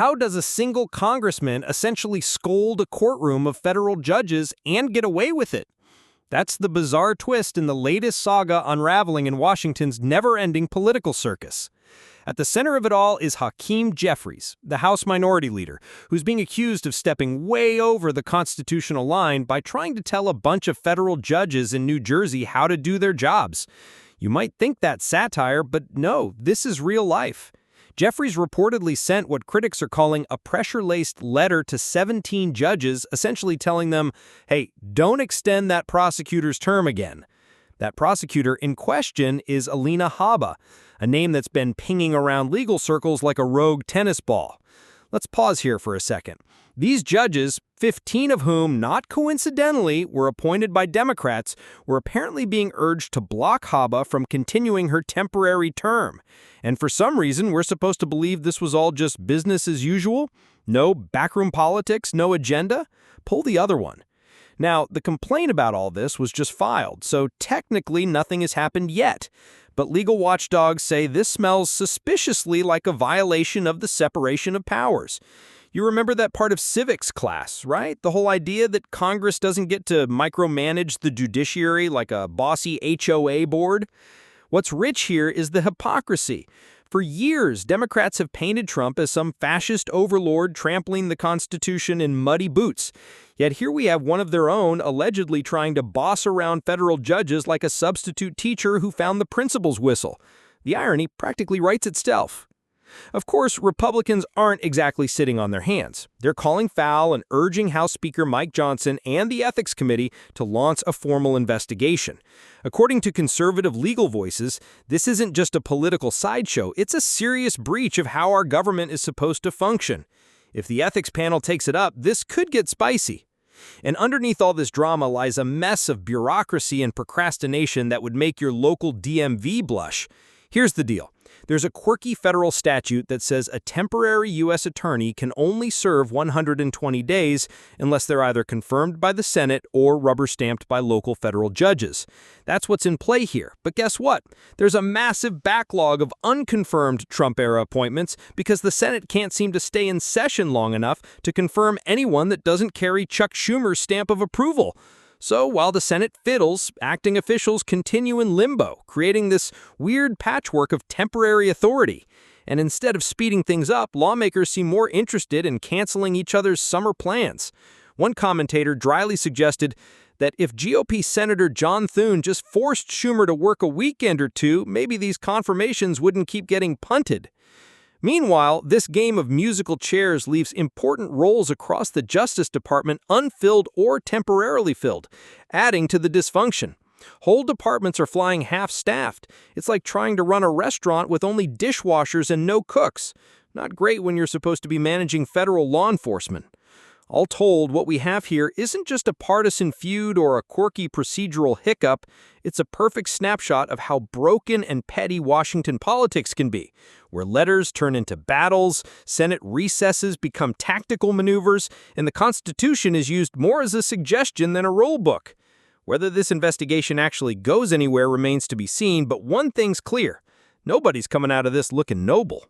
How does a single congressman essentially scold a courtroom of federal judges and get away with it? That's the bizarre twist in the latest saga unraveling in Washington's never-ending political circus. At the center of it all is Hakeem Jeffries, the House Minority Leader, who's being accused of stepping way over the constitutional line by trying to tell a bunch of federal judges in New Jersey how to do their jobs. You might think that's satire, but no, this is real life. Jeffries reportedly sent what critics are calling a pressure-laced letter to 17 judges, essentially telling them, hey, don't extend that prosecutor's term again. That prosecutor in question is Alina Habba, a name that's been pinging around legal circles like a rogue tennis ball. Let's pause here for a second. These judges, 15 of whom, not coincidentally, were appointed by Democrats, were apparently being urged to block Habba from continuing her temporary term. And for some reason, we're supposed to believe this was all just business as usual? No backroom politics, no agenda? Pull the other one. Now, the complaint about all this was just filed, so technically nothing has happened yet. But legal watchdogs say this smells suspiciously like a violation of the separation of powers. You remember that part of civics class, right? The whole idea that Congress doesn't get to micromanage the judiciary like a bossy HOA board? What's rich here is the hypocrisy. For years, Democrats have painted Trump as some fascist overlord trampling the Constitution in muddy boots. Yet here we have one of their own allegedly trying to boss around federal judges like a substitute teacher who found the principal's whistle. The irony practically writes itself. Of course, Republicans aren't exactly sitting on their hands. They're calling foul and urging House Speaker Mike Johnson and the Ethics Committee to launch a formal investigation. According to conservative legal voices, this isn't just a political sideshow, it's a serious breach of how our government is supposed to function. If the ethics panel takes it up, this could get spicy. And underneath all this drama lies a mess of bureaucracy and procrastination that would make your local DMV blush. Here's the deal. There's a quirky federal statute that says a temporary U.S. attorney can only serve 120 days unless they're either confirmed by the Senate or rubber-stamped by local federal judges. That's what's in play here. But guess what? There's a massive backlog of unconfirmed Trump-era appointments because the Senate can't seem to stay in session long enough to confirm anyone that doesn't carry Chuck Schumer's stamp of approval. So while the Senate fiddles, acting officials continue in limbo, creating this weird patchwork of temporary authority. And instead of speeding things up, lawmakers seem more interested in canceling each other's summer plans. One commentator dryly suggested that if GOP Senator John Thune just forced Schumer to work a weekend or two, maybe these confirmations wouldn't keep getting punted. Meanwhile, this game of musical chairs leaves important roles across the Justice Department unfilled or temporarily filled, adding to the dysfunction. Whole departments are flying half-staffed. It's like trying to run a restaurant with only dishwashers and no cooks. Not great when you're supposed to be managing federal law enforcement. All told, what we have here isn't just a partisan feud or a quirky procedural hiccup. It's a perfect snapshot of how broken and petty Washington politics can be, where letters turn into battles, Senate recesses become tactical maneuvers, and the Constitution is used more as a suggestion than a rule book. Whether this investigation actually goes anywhere remains to be seen, but one thing's clear: nobody's coming out of this looking noble.